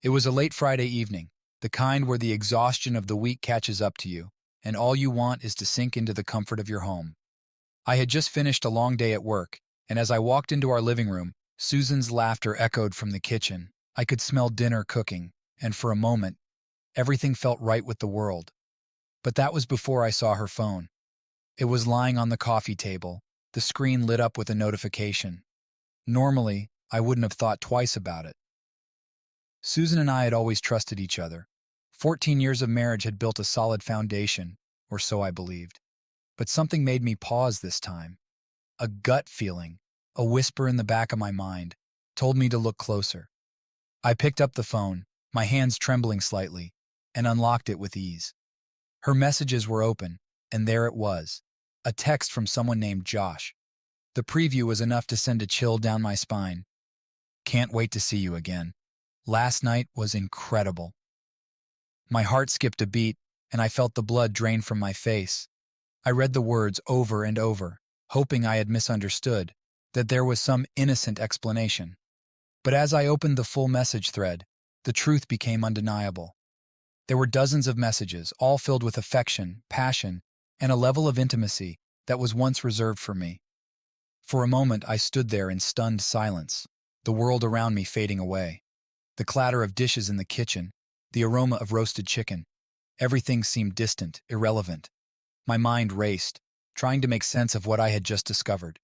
It was a late Friday evening, the kind where the exhaustion of the week catches up to you, and all you want is to sink into the comfort of your home. I had just finished a long day at work, and as I walked into our living room, Susan's laughter echoed from the kitchen. I could smell dinner cooking, and for a moment, everything felt right with the world. But that was before I saw her phone. It was lying on the coffee table, the screen lit up with a notification. Normally, I wouldn't have thought twice about it. Susan and I had always trusted each other. 14 years of marriage had built a solid foundation, or so I believed. But something made me pause this time. A gut feeling, a whisper in the back of my mind, told me to look closer. I picked up the phone, my hands trembling slightly, and unlocked it with ease. Her messages were open, and there it was, a text from someone named Josh. The preview was enough to send a chill down my spine. "Can't wait to see you again. Last night was incredible." My heart skipped a beat, and I felt the blood drain from my face. I read the words over and over, hoping I had misunderstood, that there was some innocent explanation. But as I opened the full message thread, the truth became undeniable. There were dozens of messages, all filled with affection, passion, and a level of intimacy that was once reserved for me. For a moment, I stood there in stunned silence, the world around me fading away. The clatter of dishes in the kitchen, the aroma of roasted chicken, everything seemed distant, irrelevant. My mind raced, trying to make sense of what I had just discovered.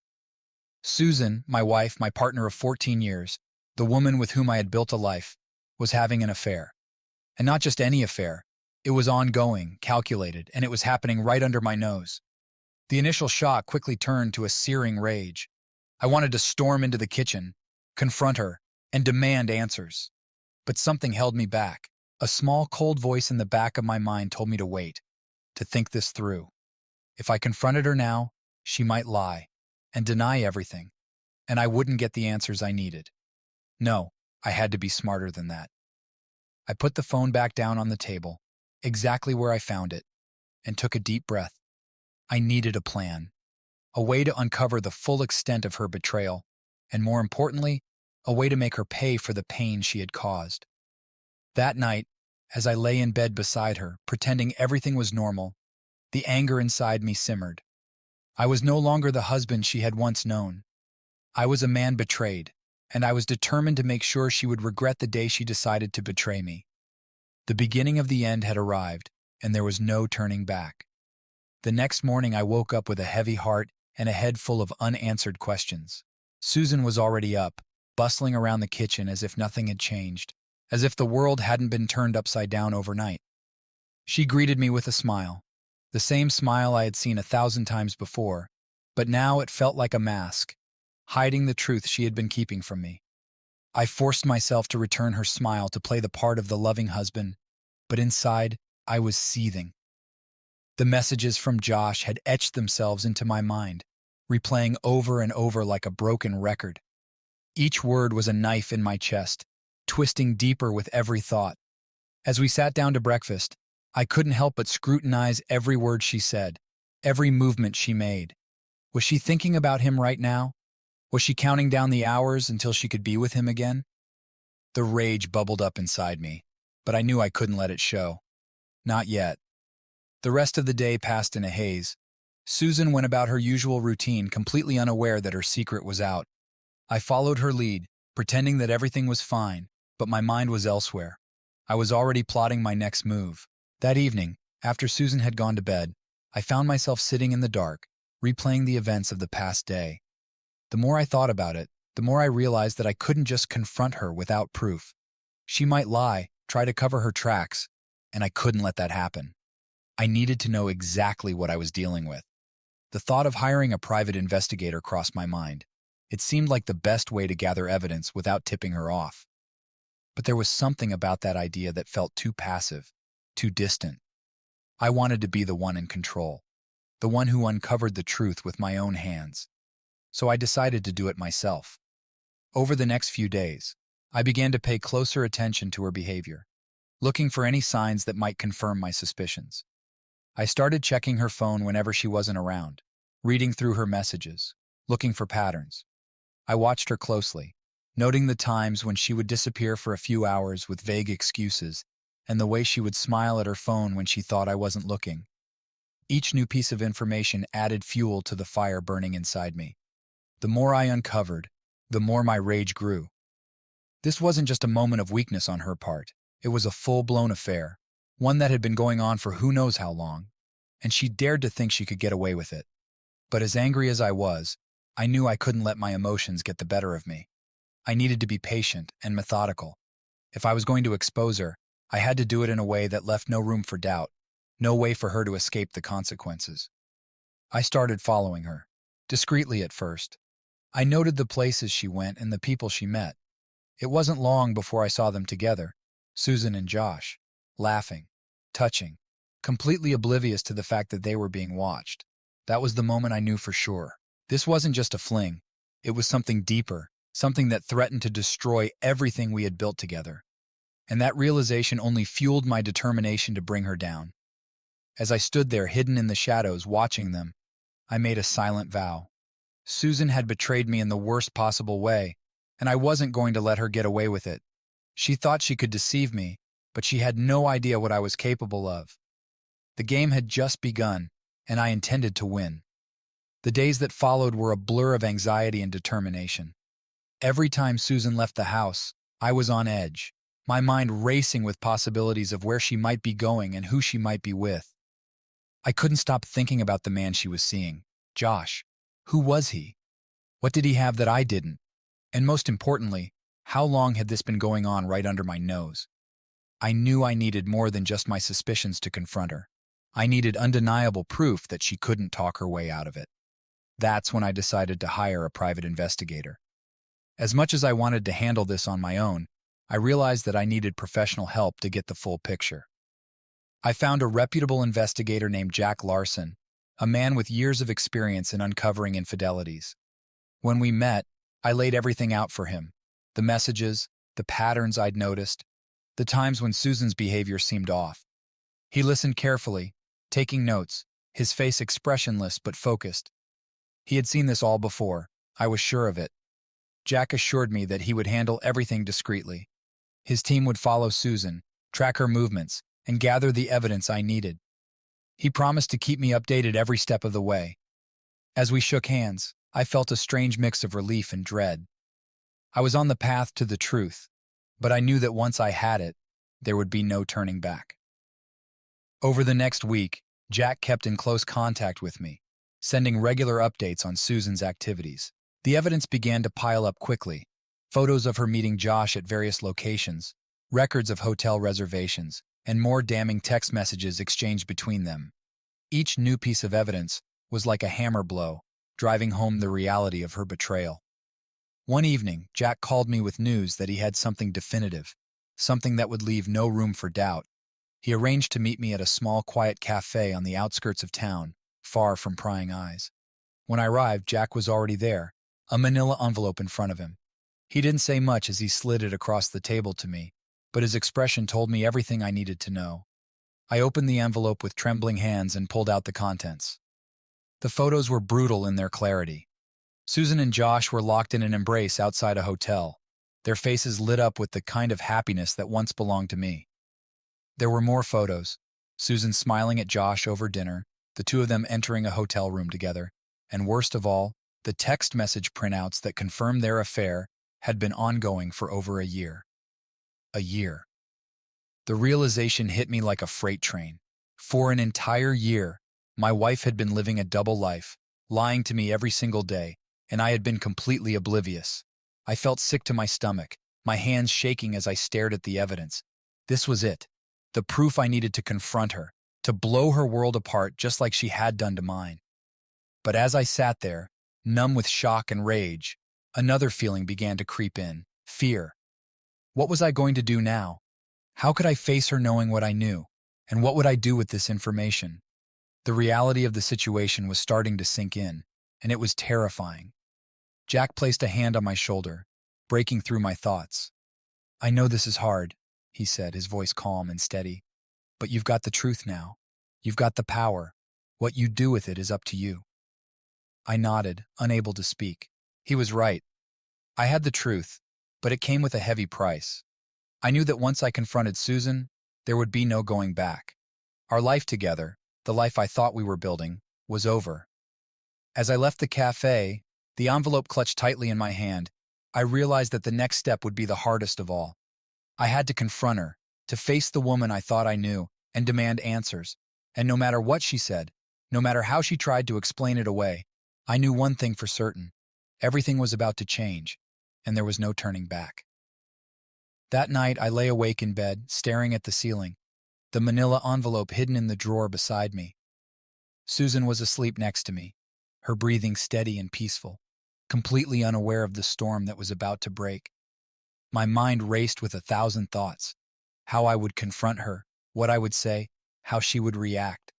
Susan, my wife, my partner of 14 years, the woman with whom I had built a life, was having an affair. And not just any affair. It was ongoing, calculated, and it was happening right under my nose. The initial shock quickly turned to a searing rage. I wanted to storm into the kitchen, confront her, and demand answers. But something held me back. A small, cold voice in the back of my mind told me to wait, to think this through. If I confronted her now, she might lie and deny everything, and I wouldn't get the answers I needed. No, I had to be smarter than that. I put the phone back down on the table, exactly where I found it, and took a deep breath. I needed a plan, a way to uncover the full extent of her betrayal, and more importantly, a way to make her pay for the pain she had caused. That night, as I lay in bed beside her, pretending everything was normal, the anger inside me simmered. I was no longer the husband she had once known. I was a man betrayed, and I was determined to make sure she would regret the day she decided to betray me. The beginning of the end had arrived, and there was no turning back. The next morning I woke up with a heavy heart and a head full of unanswered questions. Susan was already up, bustling around the kitchen as if nothing had changed, as if the world hadn't been turned upside down overnight. She greeted me with a smile, the same smile I had seen 1,000 times before, but now it felt like a mask, hiding the truth she had been keeping from me. I forced myself to return her smile, to play the part of the loving husband, but inside, I was seething. The messages from Josh had etched themselves into my mind, replaying over and over like a broken record. Each word was a knife in my chest, twisting deeper with every thought. As we sat down to breakfast, I couldn't help but scrutinize every word she said, every movement she made. Was she thinking about him right now? Was she counting down the hours until she could be with him again? The rage bubbled up inside me, but I knew I couldn't let it show. Not yet. The rest of the day passed in a haze. Susan went about her usual routine, completely unaware that her secret was out. I followed her lead, pretending that everything was fine, but my mind was elsewhere. I was already plotting my next move. That evening, after Susan had gone to bed, I found myself sitting in the dark, replaying the events of the past day. The more I thought about it, the more I realized that I couldn't just confront her without proof. She might lie, try to cover her tracks, and I couldn't let that happen. I needed to know exactly what I was dealing with. The thought of hiring a private investigator crossed my mind. It seemed like the best way to gather evidence without tipping her off. But there was something about that idea that felt too passive, too distant. I wanted to be the one in control, the one who uncovered the truth with my own hands. So I decided to do it myself. Over the next few days, I began to pay closer attention to her behavior, looking for any signs that might confirm my suspicions. I started checking her phone whenever she wasn't around, reading through her messages, looking for patterns. I watched her closely, noting the times when she would disappear for a few hours with vague excuses, and the way she would smile at her phone when she thought I wasn't looking. Each new piece of information added fuel to the fire burning inside me. The more I uncovered, the more my rage grew. This wasn't just a moment of weakness on her part. It was a full-blown affair, one that had been going on for who knows how long, and she dared to think she could get away with it. But as angry as I was, I knew I couldn't let my emotions get the better of me. I needed to be patient and methodical. If I was going to expose her, I had to do it in a way that left no room for doubt, no way for her to escape the consequences. I started following her, discreetly at first. I noted the places she went and the people she met. It wasn't long before I saw them together, Susan and Josh, laughing, touching, completely oblivious to the fact that they were being watched. That was the moment I knew for sure. This wasn't just a fling. It was something deeper, something that threatened to destroy everything we had built together. And that realization only fueled my determination to bring her down. As I stood there hidden in the shadows watching them, I made a silent vow. Susan had betrayed me in the worst possible way, and I wasn't going to let her get away with it. She thought she could deceive me, but she had no idea what I was capable of. The game had just begun, and I intended to win. The days that followed were a blur of anxiety and determination. Every time Susan left the house, I was on edge, my mind racing with possibilities of where she might be going and who she might be with. I couldn't stop thinking about the man she was seeing, Josh. Who was he? What did he have that I didn't? And most importantly, how long had this been going on right under my nose? I knew I needed more than just my suspicions to confront her. I needed undeniable proof that she couldn't talk her way out of it. That's when I decided to hire a private investigator. As much as I wanted to handle this on my own, I realized that I needed professional help to get the full picture. I found a reputable investigator named Jack Larson, a man with years of experience in uncovering infidelities. When we met, I laid everything out for him. The messages, the patterns I'd noticed, the times when Susan's behavior seemed off. He listened carefully, taking notes, his face expressionless but focused. He had seen this all before, I was sure of it. Jack assured me that he would handle everything discreetly. His team would follow Susan, track her movements, and gather the evidence I needed. He promised to keep me updated every step of the way. As we shook hands, I felt a strange mix of relief and dread. I was on the path to the truth, but I knew that once I had it, there would be no turning back. Over the next week, Jack kept in close contact with me, sending regular updates on Susan's activities. The evidence began to pile up quickly. Photos of her meeting Josh at various locations, records of hotel reservations, and more damning text messages exchanged between them. Each new piece of evidence was like a hammer blow, driving home the reality of her betrayal. One evening, Jack called me with news that he had something definitive, something that would leave no room for doubt. He arranged to meet me at a small, quiet cafe on the outskirts of town, far from prying eyes. When I arrived, Jack was already there, a manila envelope in front of him. He didn't say much as he slid it across the table to me, but his expression told me everything I needed to know. I opened the envelope with trembling hands and pulled out the contents. The photos were brutal in their clarity. Susan and Josh were locked in an embrace outside a hotel, their faces lit up with the kind of happiness that once belonged to me. There were more photos, Susan smiling at Josh over dinner, the two of them entering a hotel room together, and worst of all, the text message printouts that confirmed their affair had been ongoing for over a year. A year. The realization hit me like a freight train. For an entire year, my wife had been living a double life, lying to me every single day, and I had been completely oblivious. I felt sick to my stomach, my hands shaking as I stared at the evidence. This was it, the proof I needed to confront her, to blow her world apart just like she had done to mine. But as I sat there, numb with shock and rage, another feeling began to creep in, fear. What was I going to do now? How could I face her knowing what I knew? And what would I do with this information? The reality of the situation was starting to sink in, and it was terrifying. Jack placed a hand on my shoulder, breaking through my thoughts. "I know this is hard," he said, his voice calm and steady. "But you've got the truth now. You've got the power. What you do with it is up to you." I nodded, unable to speak. He was right. I had the truth, but it came with a heavy price. I knew that once I confronted Susan, there would be no going back. Our life together, the life I thought we were building, was over. As I left the cafe, the envelope clutched tightly in my hand, I realized that the next step would be the hardest of all. I had to confront her, to face the woman I thought I knew, and demand answers. And no matter what she said, no matter how she tried to explain it away, I knew one thing for certain. Everything was about to change, and there was no turning back. That night, I lay awake in bed, staring at the ceiling, the manila envelope hidden in the drawer beside me. Susan was asleep next to me, her breathing steady and peaceful, completely unaware of the storm that was about to break. My mind raced with 1,000 thoughts. How I would confront her, what I would say, how she would react.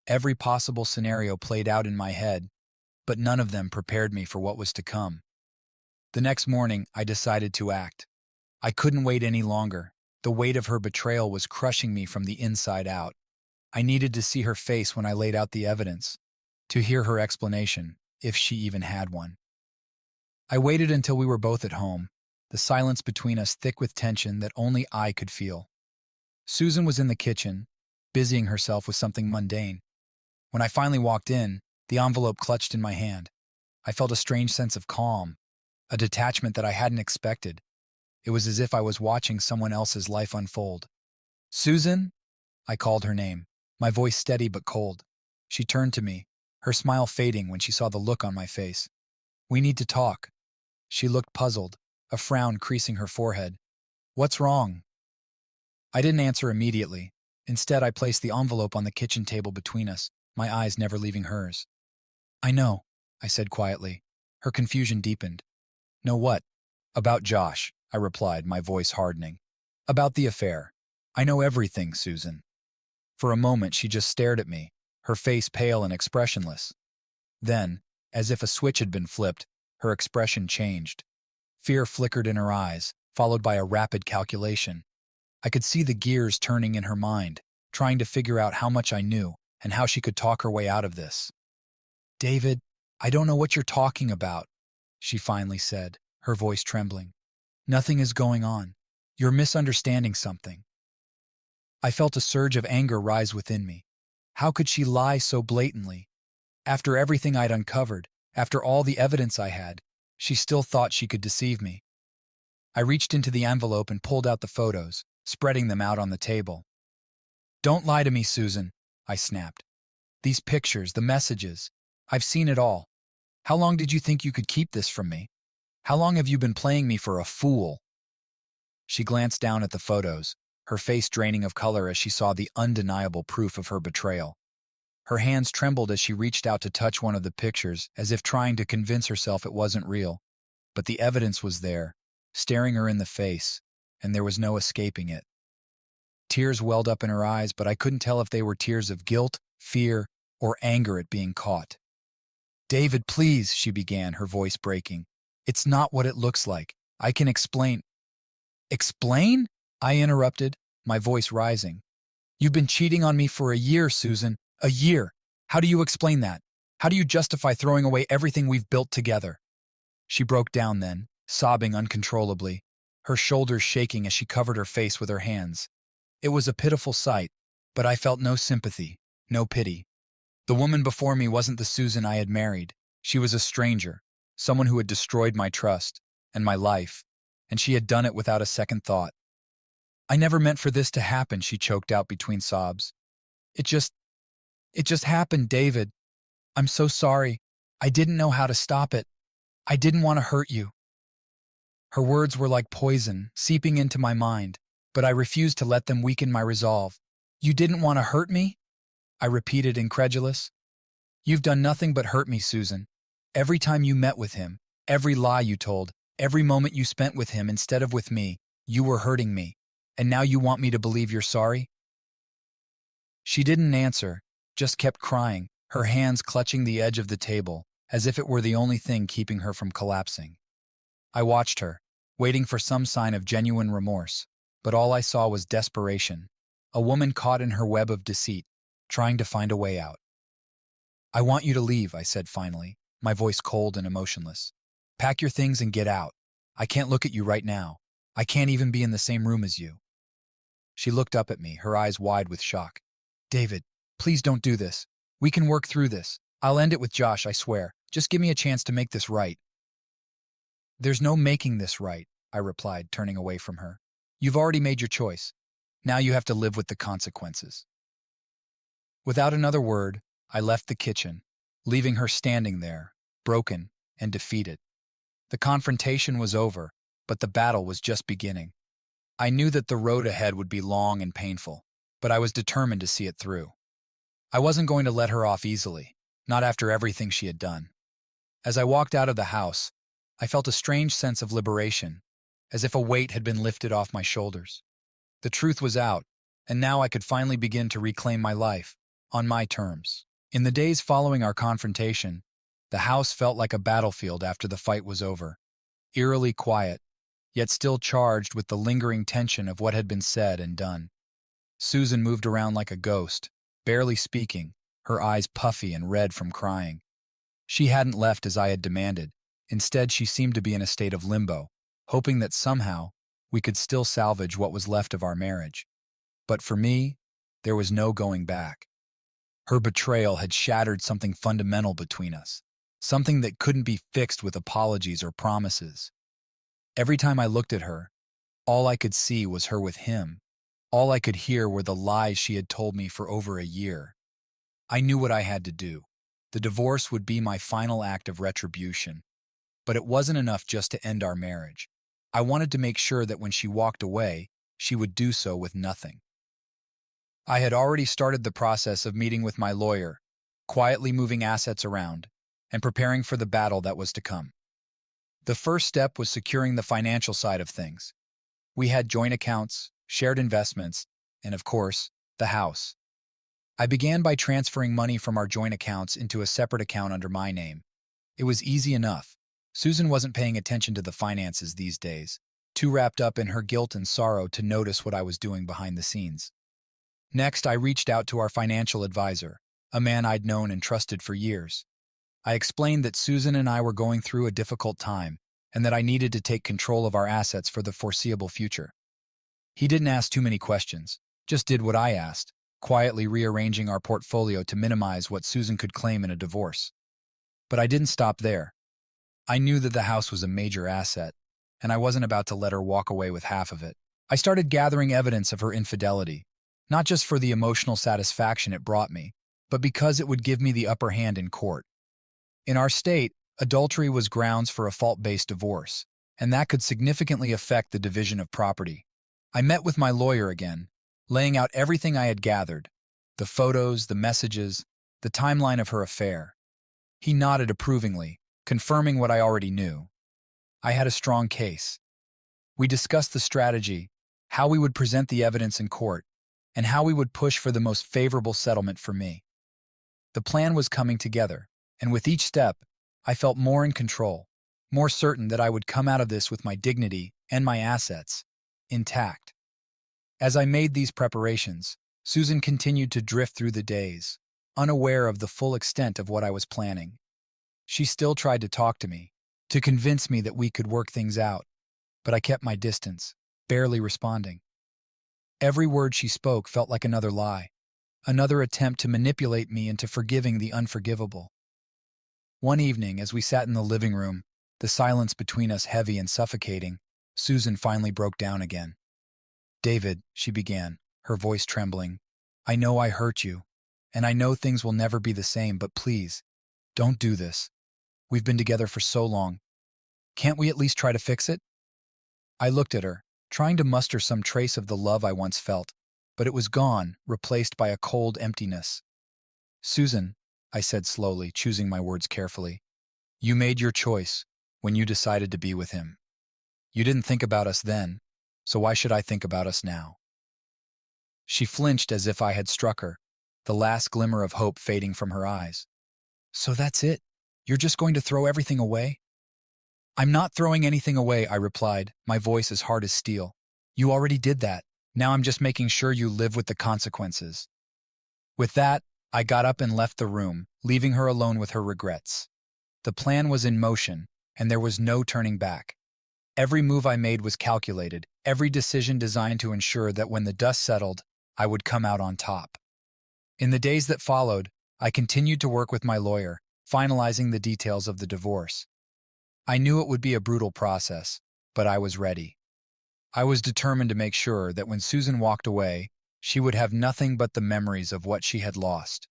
Every possible scenario played out in my head, but none of them prepared me for what was to come. The next morning, I decided to act. I couldn't wait any longer. The weight of her betrayal was crushing me from the inside out. I needed to see her face when I laid out the evidence, to hear her explanation, if she even had one. I waited until we were both at home, the silence between us thick with tension that only I could feel. Susan was in the kitchen, busying herself with something mundane. When I finally walked in, the envelope clutched in my hand. I felt a strange sense of calm, a detachment that I hadn't expected. It was as if I was watching someone else's life unfold. "Susan?" I called her name, my voice steady but cold. She turned to me, her smile fading when she saw the look on my face. "We need to talk." She looked puzzled, a frown creasing her forehead. "What's wrong?" I didn't answer immediately. Instead, I placed the envelope on the kitchen table between us, my eyes never leaving hers. "I know," I said quietly. Her confusion deepened. "Know what?" "About Josh," I replied, my voice hardening. "About the affair. I know everything, Susan." For a moment, she just stared at me, her face pale and expressionless. Then, as if a switch had been flipped, her expression changed. Fear flickered in her eyes, followed by a rapid calculation. I could see the gears turning in her mind, trying to figure out how much I knew and how she could talk her way out of this. "David, I don't know what you're talking about," she finally said, her voice trembling. "Nothing is going on. You're misunderstanding something." I felt a surge of anger rise within me. How could she lie so blatantly? After everything I'd uncovered, after all the evidence I had, she still thought she could deceive me. I reached into the envelope and pulled out the photos, spreading them out on the table. "Don't lie to me, Susan," I snapped. "These pictures, the messages, I've seen it all. How long did you think you could keep this from me? How long have you been playing me for a fool?" She glanced down at the photos, her face draining of color as she saw the undeniable proof of her betrayal. Her hands trembled as she reached out to touch one of the pictures, as if trying to convince herself it wasn't real. But the evidence was there, staring her in the face, and there was no escaping it. Tears welled up in her eyes, but I couldn't tell if they were tears of guilt, fear, or anger at being caught. "David, please," she began, her voice breaking. "It's not what it looks like. I can explain." "Explain?" I interrupted, my voice rising. "You've been cheating on me for a year, Susan. A year. How do you explain that? How do you justify throwing away everything we've built together?" She broke down then, sobbing uncontrollably, her shoulders shaking as she covered her face with her hands. It was a pitiful sight, but I felt no sympathy, no pity. The woman before me wasn't the Susan I had married. She was a stranger, someone who had destroyed my trust and my life, and she had done it without a second thought. "I never meant for this to happen," she choked out between sobs. It just happened, David. I'm so sorry. I didn't know how to stop it. I didn't want to hurt you." Her words were like poison, seeping into my mind, but I refused to let them weaken my resolve. "You didn't want to hurt me?" I repeated, incredulous. "You've done nothing but hurt me, Susan. Every time you met with him, every lie you told, every moment you spent with him instead of with me, you were hurting me. And now you want me to believe you're sorry?" She didn't answer, just kept crying, her hands clutching the edge of the table, as if it were the only thing keeping her from collapsing. I watched her, waiting for some sign of genuine remorse, but all I saw was desperation, a woman caught in her web of deceit, trying to find a way out. "I want you to leave," I said finally, my voice cold and emotionless. "Pack your things and get out. I can't look at you right now. I can't even be in the same room as you." She looked up at me, her eyes wide with shock. "David, please don't do this. We can work through this. I'll end it with Josh, I swear. Just give me a chance to make this right." "There's no making this right," I replied, turning away from her. "You've already made your choice. Now you have to live with the consequences." Without another word, I left the kitchen, leaving her standing there, broken and defeated. The confrontation was over, but the battle was just beginning. I knew that the road ahead would be long and painful, but I was determined to see it through. I wasn't going to let her off easily, not after everything she had done. As I walked out of the house, I felt a strange sense of liberation, as if a weight had been lifted off my shoulders. The truth was out, and now I could finally begin to reclaim my life, on my terms. In the days following our confrontation, the house felt like a battlefield after the fight was over, eerily quiet, yet still charged with the lingering tension of what had been said and done. Susan moved around like a ghost, barely speaking, her eyes puffy and red from crying. She hadn't left as I had demanded. Instead, she seemed to be in a state of limbo, hoping that somehow we could still salvage what was left of our marriage. But for me, there was no going back. Her betrayal had shattered something fundamental between us, something that couldn't be fixed with apologies or promises. Every time I looked at her, all I could see was her with him. All I could hear were the lies she had told me for over a year. I knew what I had to do. The divorce would be my final act of retribution. But it wasn't enough just to end our marriage. I wanted to make sure that when she walked away, she would do so with nothing. I had already started the process of meeting with my lawyer, quietly moving assets around, and preparing for the battle that was to come. The first step was securing the financial side of things. We had joint accounts, shared investments, and of course, the house. I began by transferring money from our joint accounts into a separate account under my name. It was easy enough. Susan wasn't paying attention to the finances these days, too wrapped up in her guilt and sorrow to notice what I was doing behind the scenes. Next, I reached out to our financial advisor, a man I'd known and trusted for years. I explained that Susan and I were going through a difficult time and that I needed to take control of our assets for the foreseeable future. He didn't ask too many questions, just did what I asked, quietly rearranging our portfolio to minimize what Susan could claim in a divorce. But I didn't stop there. I knew that the house was a major asset, and I wasn't about to let her walk away with half of it. I started gathering evidence of her infidelity, not just for the emotional satisfaction it brought me, but because it would give me the upper hand in court. In our state, adultery was grounds for a fault-based divorce, and that could significantly affect the division of property. I met with my lawyer again, laying out everything I had gathered, the photos, the messages, the timeline of her affair. He nodded approvingly, confirming what I already knew. I had a strong case. We discussed the strategy, how we would present the evidence in court, and how we would push for the most favorable settlement for me. The plan was coming together, and with each step, I felt more in control, more certain that I would come out of this with my dignity and my assets intact. As I made these preparations, Susan continued to drift through the days, unaware of the full extent of what I was planning. She still tried to talk to me, to convince me that we could work things out, but I kept my distance, barely responding. Every word she spoke felt like another lie, another attempt to manipulate me into forgiving the unforgivable. One evening, as we sat in the living room, the silence between us heavy and suffocating, Susan finally broke down again. "David," she began, her voice trembling, "I know I hurt you, and I know things will never be the same, but please, don't do this. We've been together for so long. Can't we at least try to fix it?" I looked at her, trying to muster some trace of the love I once felt, but it was gone, replaced by a cold emptiness. "Susan," I said slowly, choosing my words carefully, "you made your choice when you decided to be with him. You didn't think about us then, so why should I think about us now?" She flinched as if I had struck her, the last glimmer of hope fading from her eyes. "So that's it? You're just going to throw everything away?" "I'm not throwing anything away," I replied, my voice as hard as steel. "You already did that. Now I'm just making sure you live with the consequences." With that, I got up and left the room, leaving her alone with her regrets. The plan was in motion, and there was no turning back. Every move I made was calculated, every decision designed to ensure that when the dust settled, I would come out on top. In the days that followed, I continued to work with my lawyer, finalizing the details of the divorce. I knew it would be a brutal process, but I was ready. I was determined to make sure that when Susan walked away, she would have nothing but the memories of what she had lost.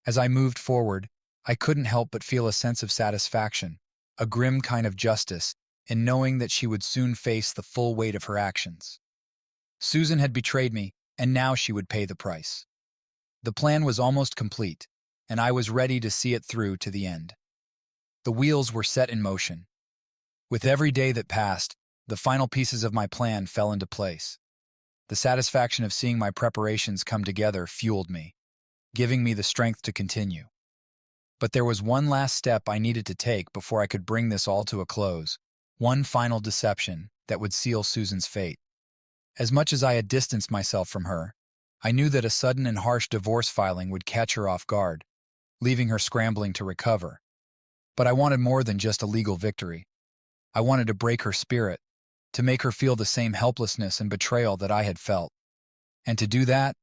As I moved forward, I couldn't help but feel a sense of satisfaction, a grim kind of justice, in knowing that she would soon face the full weight of her actions. Susan had betrayed me, and now she would pay the price. The plan was almost complete, and I was ready to see it through to the end. The wheels were set in motion. With every day that passed, the final pieces of my plan fell into place. The satisfaction of seeing my preparations come together fueled me, giving me the strength to continue. But there was one last step I needed to take before I could bring this all to a close, one final deception that would seal Susan's fate. As much as I had distanced myself from her, I knew that a sudden and harsh divorce filing would catch her off guard, leaving her scrambling to recover. But I wanted more than just a legal victory. I wanted to break her spirit, to make her feel the same helplessness and betrayal that I had felt. And to do that,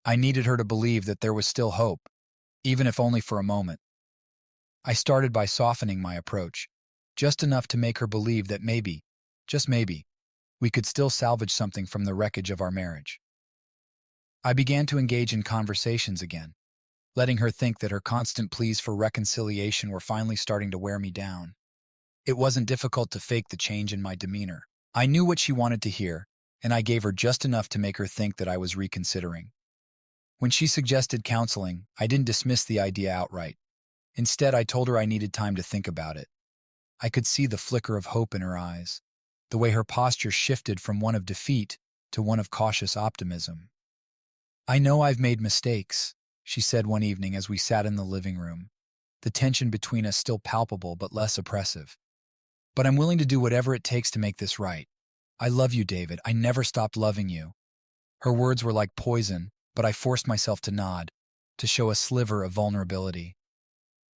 I needed her to believe that there was still hope, even if only for a moment. I started by softening my approach, just enough to make her believe that maybe, just maybe, we could still salvage something from the wreckage of our marriage. I began to engage in conversations again, letting her think that her constant pleas for reconciliation were finally starting to wear me down. It wasn't difficult to fake the change in my demeanor. I knew what she wanted to hear, and I gave her just enough to make her think that I was reconsidering. When she suggested counseling, I didn't dismiss the idea outright. Instead, I told her I needed time to think about it. I could see the flicker of hope in her eyes, the way her posture shifted from one of defeat to one of cautious optimism. "I know I've made mistakes," she said one evening as we sat in the living room, the tension between us still palpable but less oppressive. "But I'm willing to do whatever it takes to make this right. I love you, David. I never stopped loving you." Her words were like poison, but I forced myself to nod, to show a sliver of vulnerability.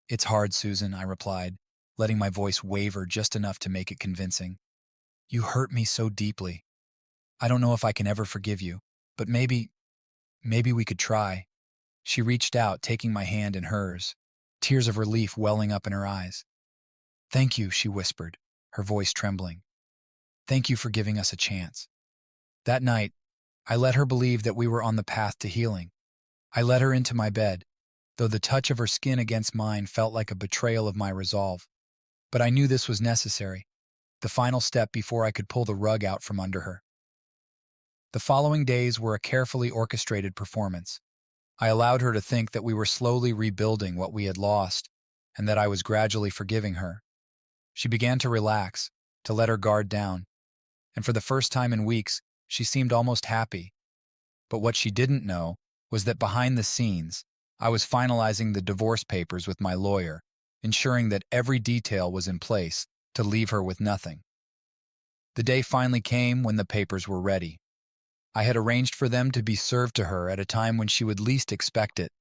"It's hard, Susan," I replied, letting my voice waver just enough to make it convincing. "You hurt me so deeply. I don't know if I can ever forgive you, but maybe we could try." She reached out, taking my hand in hers, tears of relief welling up in her eyes. "Thank you," she whispered, her voice trembling. "Thank you for giving us a chance." That night, I let her believe that we were on the path to healing. I led her into my bed, though the touch of her skin against mine felt like a betrayal of my resolve. But I knew this was necessary, the final step before I could pull the rug out from under her. The following days were a carefully orchestrated performance. I allowed her to think that we were slowly rebuilding what we had lost, and that I was gradually forgiving her. She began to relax, to let her guard down, and for the first time in weeks, she seemed almost happy. But what she didn't know was that behind the scenes, I was finalizing the divorce papers with my lawyer, ensuring that every detail was in place to leave her with nothing. The day finally came when the papers were ready. I had arranged for them to be served to her at a time when she would least expect it,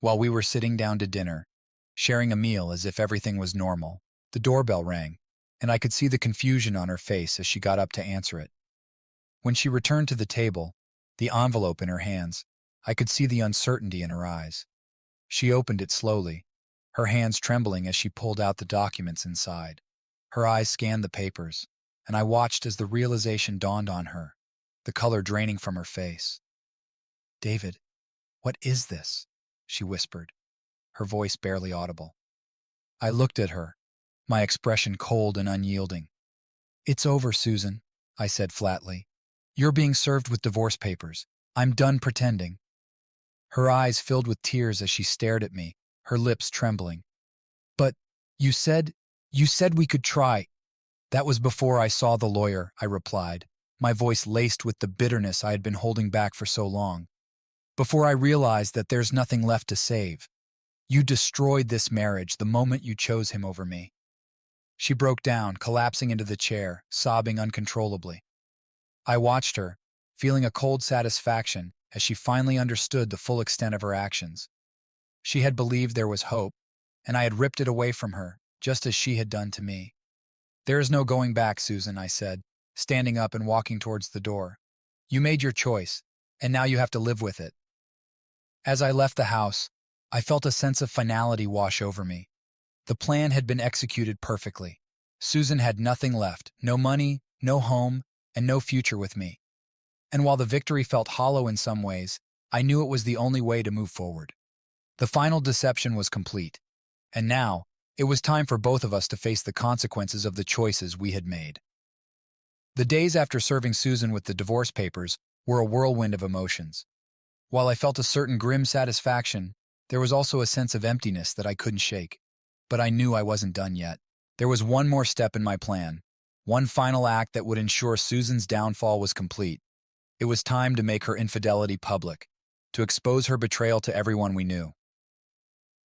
while we were sitting down to dinner, sharing a meal as if everything was normal. The doorbell rang, and I could see the confusion on her face as she got up to answer it. When she returned to the table, the envelope in her hands, I could see the uncertainty in her eyes. She opened it slowly, her hands trembling as she pulled out the documents inside. Her eyes scanned the papers, and I watched as the realization dawned on her, the color draining from her face. "David, what is this?" she whispered, her voice barely audible. I looked at her, my expression cold and unyielding. "It's over, Susan," I said flatly. "You're being served with divorce papers. I'm done pretending." Her eyes filled with tears as she stared at me, her lips trembling. "But you said we could try." "That was before I saw the lawyer," I replied, my voice laced with the bitterness I had been holding back for so long. "Before I realized that there's nothing left to save. You destroyed this marriage the moment you chose him over me." She broke down, collapsing into the chair, sobbing uncontrollably. I watched her, feeling a cold satisfaction as she finally understood the full extent of her actions. She had believed there was hope, and I had ripped it away from her, just as she had done to me. "There is no going back, Susan," I said, standing up and walking towards the door. You made your choice, and now you have to live with it. As I left the house, I felt a sense of finality wash over me. The plan had been executed perfectly. Susan had nothing left, no money, no home, and no future with me. And while the victory felt hollow in some ways, I knew it was the only way to move forward. The final deception was complete, and now it was time for both of us to face the consequences of the choices we had made. The days after serving Susan with the divorce papers were a whirlwind of emotions. While I felt a certain grim satisfaction, there was also a sense of emptiness that I couldn't shake. But I knew I wasn't done yet. There was one more step in my plan, one final act that would ensure Susan's downfall was complete. It was time to make her infidelity public, to expose her betrayal to everyone we knew.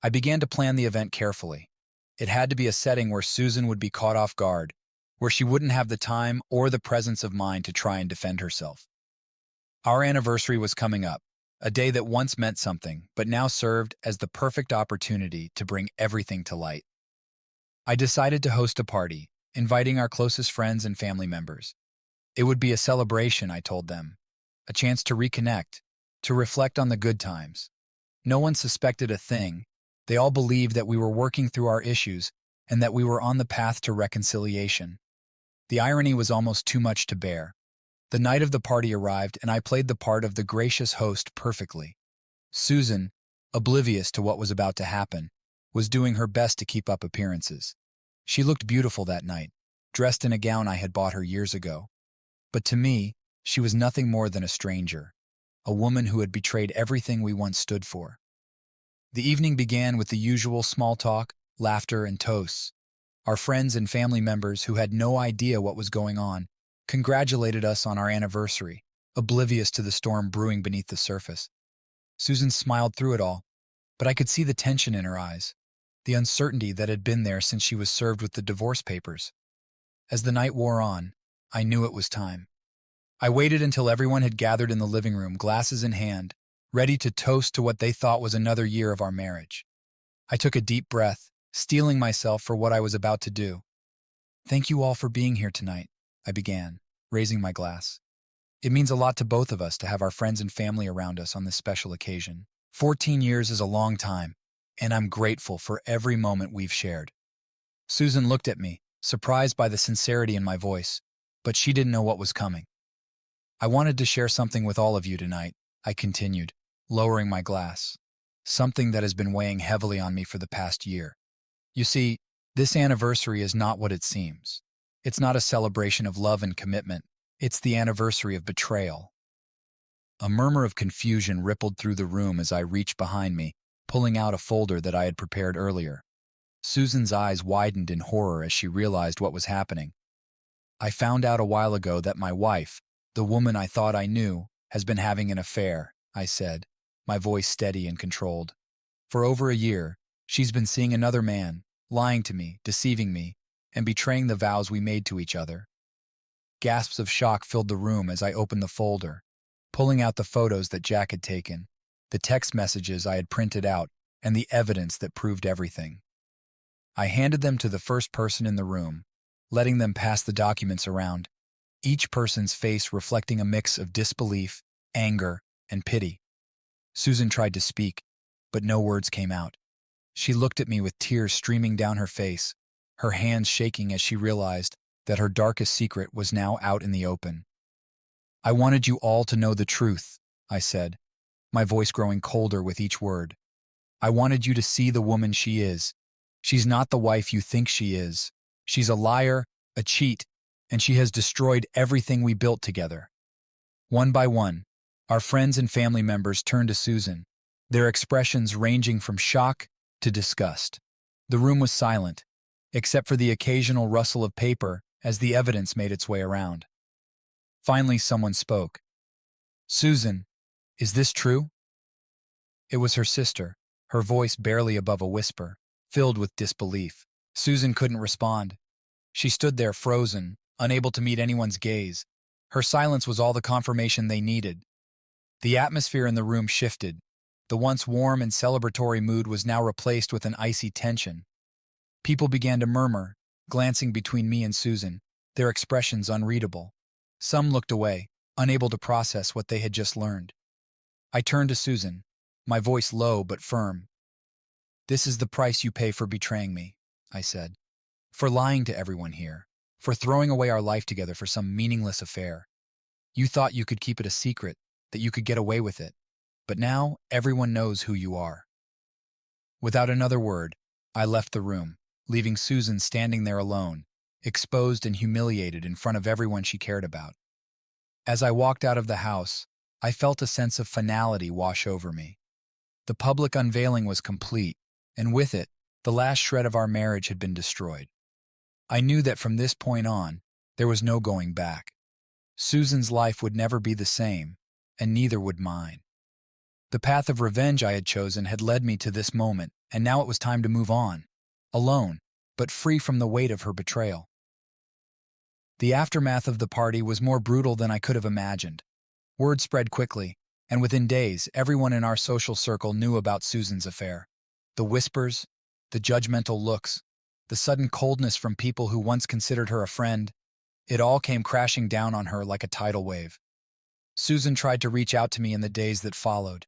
I began to plan the event carefully. It had to be a setting where Susan would be caught off guard, where she wouldn't have the time or the presence of mind to try and defend herself. Our anniversary was coming up, a day that once meant something, but now served as the perfect opportunity to bring everything to light. I decided to host a party, inviting our closest friends and family members. It would be a celebration, I told them, a chance to reconnect, to reflect on the good times. No one suspected a thing. They all believed that we were working through our issues and that we were on the path to reconciliation. The irony was almost too much to bear. The night of the party arrived, and I played the part of the gracious host perfectly. Susan, oblivious to what was about to happen, was doing her best to keep up appearances. She looked beautiful that night, dressed in a gown I had bought her years ago. But to me, she was nothing more than a stranger, a woman who had betrayed everything we once stood for. The evening began with the usual small talk, laughter, and toasts. Our friends and family members, who had no idea what was going on, congratulated us on our anniversary, oblivious to the storm brewing beneath the surface. Susan smiled through it all, but I could see the tension in her eyes, the uncertainty that had been there since she was served with the divorce papers. As the night wore on, I knew it was time. I waited until everyone had gathered in the living room, glasses in hand, ready to toast to what they thought was another year of our marriage. I took a deep breath, steeling myself for what I was about to do. "Thank you all for being here tonight," I began, raising my glass. "It means a lot to both of us to have our friends and family around us on this special occasion. 14 years is a long time, and I'm grateful for every moment we've shared." Susan looked at me, surprised by the sincerity in my voice, but she didn't know what was coming. "I wanted to share something with all of you tonight," I continued, lowering my glass. "Something that has been weighing heavily on me for the past year. You see, this anniversary is not what it seems. It's not a celebration of love and commitment. It's the anniversary of betrayal." A murmur of confusion rippled through the room as I reached behind me, pulling out a folder that I had prepared earlier. Susan's eyes widened in horror as she realized what was happening. "I found out a while ago that my wife, the woman I thought I knew, has been having an affair," I said, my voice steady and controlled. "For over a year, she's been seeing another man, lying to me, deceiving me, and betraying the vows we made to each other." Gasps of shock filled the room as I opened the folder, pulling out the photos that Jack had taken, the text messages I had printed out, and the evidence that proved everything. I handed them to the first person in the room, letting them pass the documents around, each person's face reflecting a mix of disbelief, anger, and pity. Susan tried to speak, but no words came out. She looked at me with tears streaming down her face, her hands shaking as she realized that her darkest secret was now out in the open. "I wanted you all to know the truth," I said, my voice growing colder with each word. "I wanted you to see the woman she is. She's not the wife you think she is. She's a liar, a cheat, and she has destroyed everything we built together." One by one, our friends and family members turned to Susan, their expressions ranging from shock to disgust. The room was silent, except for the occasional rustle of paper as the evidence made its way around. Finally, someone spoke. "Susan, is this true?" It was her sister, her voice barely above a whisper, filled with disbelief. Susan couldn't respond. She stood there frozen, unable to meet anyone's gaze. Her silence was all the confirmation they needed. The atmosphere in the room shifted. The once warm and celebratory mood was now replaced with an icy tension. People began to murmur, glancing between me and Susan, their expressions unreadable. Some looked away, unable to process what they had just learned. I turned to Susan, my voice low but firm. "This is the price you pay for betraying me," I said. "For lying to everyone here. For throwing away our life together for some meaningless affair. You thought you could keep it a secret, that you could get away with it. But now everyone knows who you are." Without another word, I left the room, leaving Susan standing there alone, exposed and humiliated in front of everyone she cared about. As I walked out of the house, I felt a sense of finality wash over me. The public unveiling was complete, and with it, the last shred of our marriage had been destroyed. I knew that from this point on, there was no going back. Susan's life would never be the same, and neither would mine. The path of revenge I had chosen had led me to this moment, and now it was time to move on, alone, but free from the weight of her betrayal. The aftermath of the party was more brutal than I could have imagined. Word spread quickly, and within days, everyone in our social circle knew about Susan's affair. The whispers, the judgmental looks, the sudden coldness from people who once considered her a friend, it all came crashing down on her like a tidal wave. Susan tried to reach out to me in the days that followed,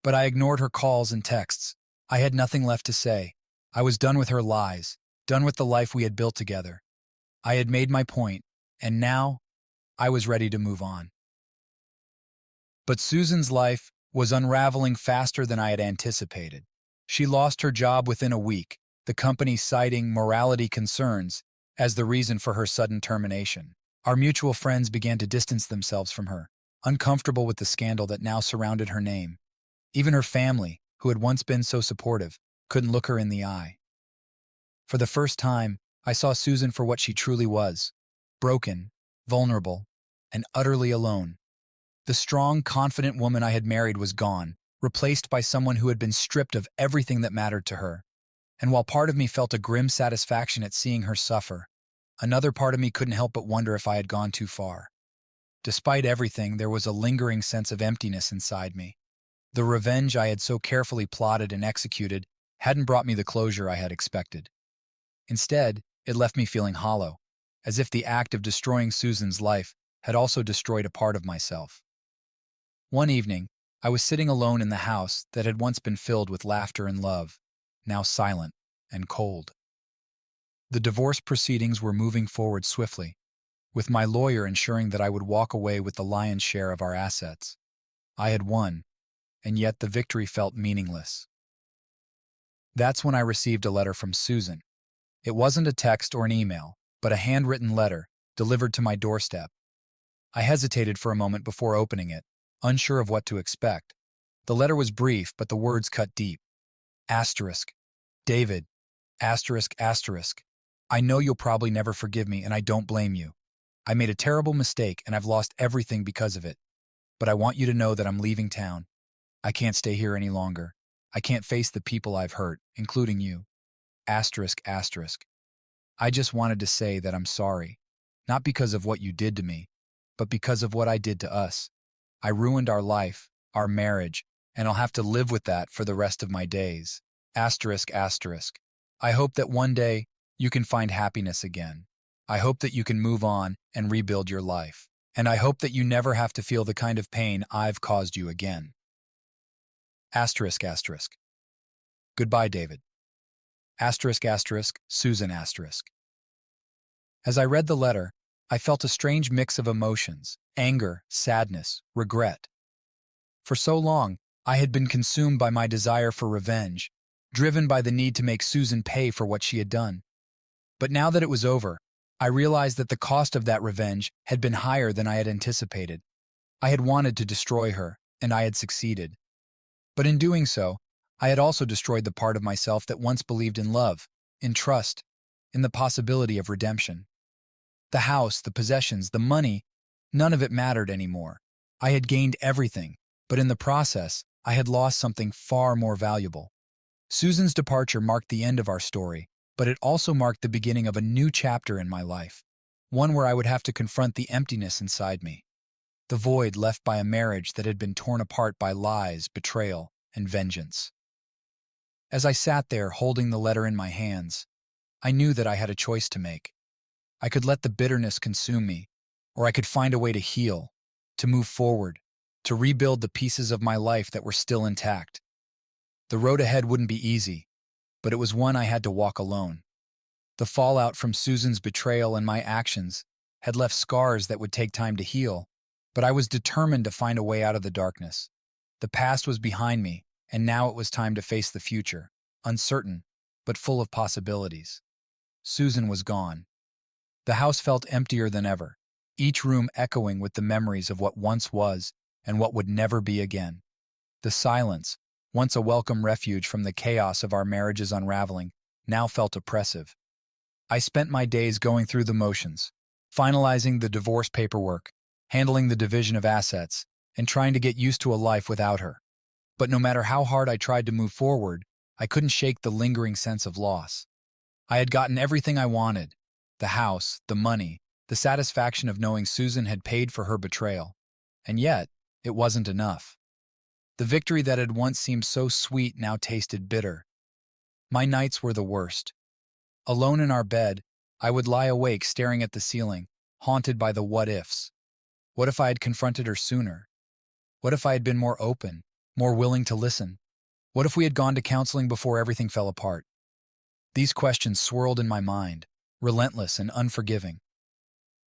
but I ignored her calls and texts. I had nothing left to say. I was done with her lies, done with the life we had built together. I had made my point, and now I was ready to move on. But Susan's life was unraveling faster than I had anticipated. She lost her job within a week, the company citing morality concerns as the reason for her sudden termination. Our mutual friends began to distance themselves from her, uncomfortable with the scandal that now surrounded her name. Even her family, who had once been so supportive, couldn't look her in the eye. For the first time, I saw Susan for what she truly was: broken, vulnerable, and utterly alone. The strong, confident woman I had married was gone, replaced by someone who had been stripped of everything that mattered to her. And while part of me felt a grim satisfaction at seeing her suffer, another part of me couldn't help but wonder if I had gone too far. Despite everything, there was a lingering sense of emptiness inside me. The revenge I had so carefully plotted and executed hadn't brought me the closure I had expected. Instead, it left me feeling hollow, as if the act of destroying Susan's life had also destroyed a part of myself. One evening, I was sitting alone in the house that had once been filled with laughter and love, now silent and cold. The divorce proceedings were moving forward swiftly, with my lawyer ensuring that I would walk away with the lion's share of our assets. I had won, and yet the victory felt meaningless. That's when I received a letter from Susan. It wasn't a text or an email, but a handwritten letter delivered to my doorstep. I hesitated for a moment before opening it, unsure of what to expect. The letter was brief, but the words cut deep. Asterisk. David. Asterisk, asterisk. I know you'll probably never forgive me, and I don't blame you. I made a terrible mistake, and I've lost everything because of it. But I want you to know that I'm leaving town. I can't stay here any longer. I can't face the people I've hurt, including you. Asterisk, asterisk. I just wanted to say that I'm sorry, not because of what you did to me, but because of what I did to us. I ruined our life, our marriage, and I'll have to live with that for the rest of my days. Asterisk, asterisk. I hope that one day you can find happiness again. I hope that you can move on and rebuild your life. And I hope that you never have to feel the kind of pain I've caused you again. Asterisk, asterisk. Goodbye, David. Asterisk, asterisk, Susan, asterisk. As I read the letter, I felt a strange mix of emotions: anger, sadness, regret. For so long, I had been consumed by my desire for revenge, driven by the need to make Susan pay for what she had done. But now that it was over, I realized that the cost of that revenge had been higher than I had anticipated. I had wanted to destroy her, and I had succeeded. But in doing so, I had also destroyed the part of myself that once believed in love, in trust, in the possibility of redemption. The house, the possessions, the money, none of it mattered anymore. I had gained everything, but in the process, I had lost something far more valuable. Susan's departure marked the end of our story, but it also marked the beginning of a new chapter in my life, one where I would have to confront the emptiness inside me, the void left by a marriage that had been torn apart by lies, betrayal, and vengeance. As I sat there holding the letter in my hands, I knew that I had a choice to make. I could let the bitterness consume me, or I could find a way to heal, to move forward, to rebuild the pieces of my life that were still intact. The road ahead wouldn't be easy, but it was one I had to walk alone. The fallout from Susan's betrayal and my actions had left scars that would take time to heal, but I was determined to find a way out of the darkness. The past was behind me, and now it was time to face the future, uncertain, but full of possibilities. Susan was gone. The house felt emptier than ever, each room echoing with the memories of what once was and what would never be again. The silence, once a welcome refuge from the chaos of our marriage's unraveling, now felt oppressive. I spent my days going through the motions, finalizing the divorce paperwork, handling the division of assets, and trying to get used to a life without her. But no matter how hard I tried to move forward, I couldn't shake the lingering sense of loss. I had gotten everything I wanted: the house, the money, the satisfaction of knowing Susan had paid for her betrayal. And yet, it wasn't enough. The victory that had once seemed so sweet now tasted bitter. My nights were the worst. Alone in our bed, I would lie awake staring at the ceiling, haunted by the what-ifs. What if I had confronted her sooner? What if I had been more open, more willing to listen? What if we had gone to counseling before everything fell apart? These questions swirled in my mind, relentless and unforgiving.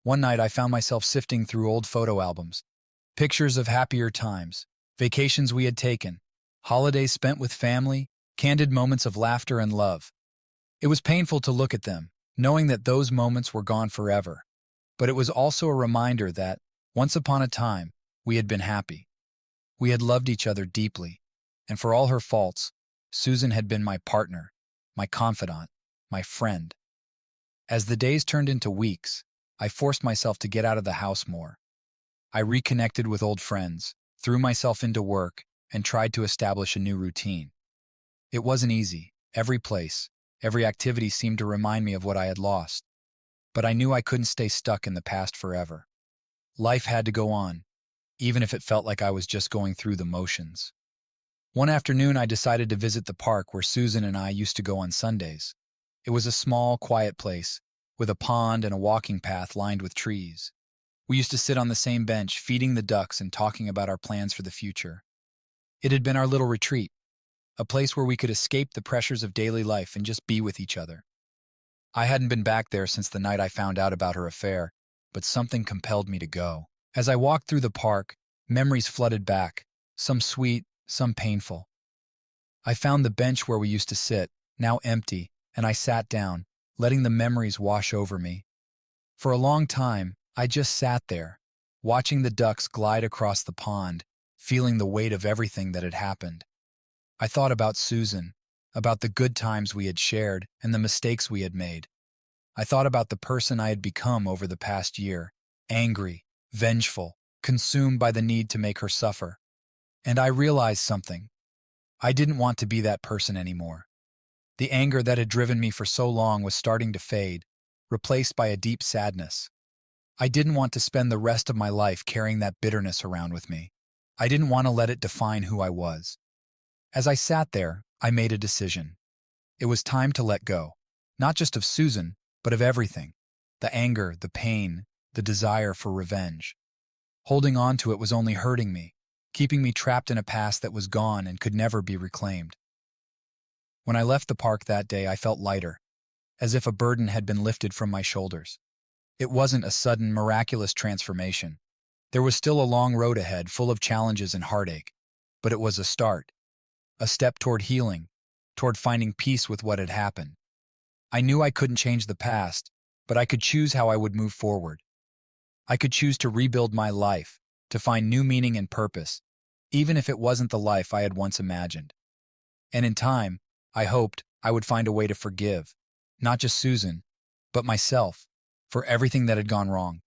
One night I found myself sifting through old photo albums, pictures of happier times, vacations we had taken, holidays spent with family, candid moments of laughter and love. It was painful to look at them, knowing that those moments were gone forever. But it was also a reminder that, once upon a time, we had been happy. We had loved each other deeply, and for all her faults, Susan had been my partner, my confidant, my friend. As the days turned into weeks, I forced myself to get out of the house more. I reconnected with old friends, threw myself into work, and tried to establish a new routine. It wasn't easy. Every place, every activity seemed to remind me of what I had lost. But I knew I couldn't stay stuck in the past forever. Life had to go on, even if it felt like I was just going through the motions. One afternoon, I decided to visit the park where Susan and I used to go on Sundays. It was a small, quiet place, with a pond and a walking path lined with trees. We used to sit on the same bench, feeding the ducks and talking about our plans for the future. It had been our little retreat, a place where we could escape the pressures of daily life and just be with each other. I hadn't been back there since the night I found out about her affair, but something compelled me to go. As I walked through the park, memories flooded back, some sweet, some painful. I found the bench where we used to sit, now empty, and I sat down, letting the memories wash over me. For a long time, I just sat there, watching the ducks glide across the pond, feeling the weight of everything that had happened. I thought about Susan, about the good times we had shared and the mistakes we had made. I thought about the person I had become over the past year, angry, vengeful, consumed by the need to make her suffer. And I realized something. I didn't want to be that person anymore. The anger that had driven me for so long was starting to fade, replaced by a deep sadness. I didn't want to spend the rest of my life carrying that bitterness around with me. I didn't want to let it define who I was. As I sat there, I made a decision. It was time to let go, not just of Susan, but of everything. The anger, the pain, the desire for revenge. Holding on to it was only hurting me, keeping me trapped in a past that was gone and could never be reclaimed. When I left the park that day, I felt lighter, as if a burden had been lifted from my shoulders. It wasn't a sudden, miraculous transformation. There was still a long road ahead, full of challenges and heartache, but it was a start, a step toward healing, toward finding peace with what had happened. I knew I couldn't change the past, but I could choose how I would move forward. I could choose to rebuild my life, to find new meaning and purpose, even if it wasn't the life I had once imagined. And in time, I hoped I would find a way to forgive, not just Susan, but myself, for everything that had gone wrong.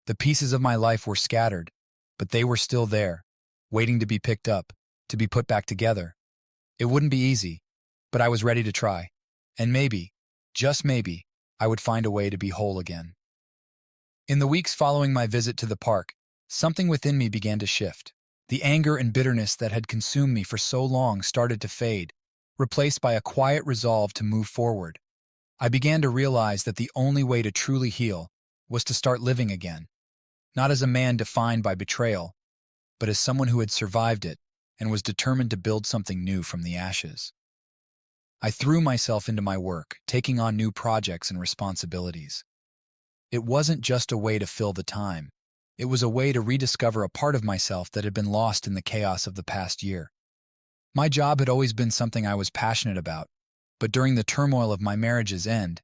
The pieces of my life were scattered, but they were still there, waiting to be picked up, to be put back together. It wouldn't be easy, but I was ready to try. And maybe, just maybe, I would find a way to be whole again. In the weeks following my visit to the park, something within me began to shift. The anger and bitterness that had consumed me for so long started to fade, replaced by a quiet resolve to move forward. I began to realize that the only way to truly heal was to start living again. not as a man defined by betrayal, but as someone who had survived it and was determined to build something new from the ashes. I threw myself into my work, taking on new projects and responsibilities. It wasn't just a way to fill the time. It was a way to rediscover a part of myself that had been lost in the chaos of the past year. My job had always been something I was passionate about, but during the turmoil of my marriage's end,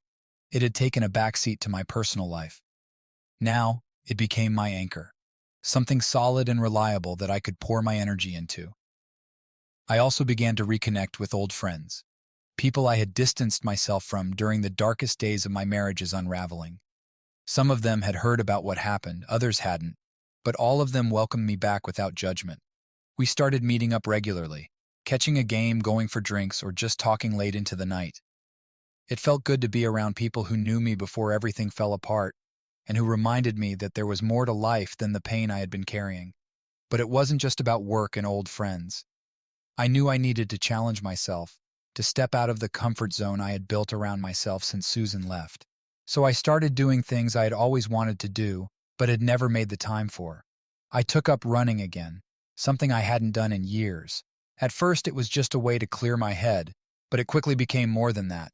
it had taken a backseat to my personal life. Now, it became my anchor, something solid and reliable that I could pour my energy into. I also began to reconnect with old friends, people I had distanced myself from during the darkest days of my marriage's unraveling. Some of them had heard about what happened, others hadn't, but all of them welcomed me back without judgment. We started meeting up regularly, catching a game, going for drinks, or just talking late into the night. It felt good to be around people who knew me before everything fell apart, and who reminded me that there was more to life than the pain I had been carrying. But it wasn't just about work and old friends. I knew I needed to challenge myself, to step out of the comfort zone I had built around myself since Susan left. So I started doing things I had always wanted to do, but had never made the time for. I took up running again, something I hadn't done in years. At first, it was just a way to clear my head, but it quickly became more than that.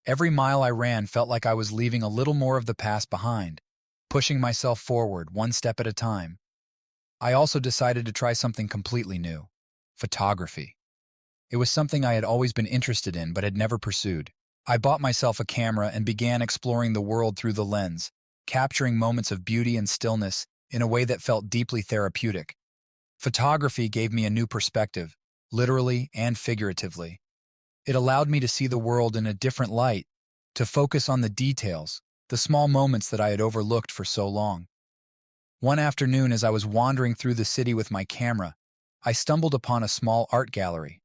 Every mile I ran felt like I was leaving a little more of the past behind, pushing myself forward one step at a time. I also decided to try something completely new: photography. It was something I had always been interested in but had never pursued. I bought myself a camera and began exploring the world through the lens, capturing moments of beauty and stillness in a way that felt deeply therapeutic. Photography gave me a new perspective, literally and figuratively. It allowed me to see the world in a different light, to focus on the details, the small moments that I had overlooked for so long. One afternoon, as I was wandering through the city with my camera, I stumbled upon a small art gallery.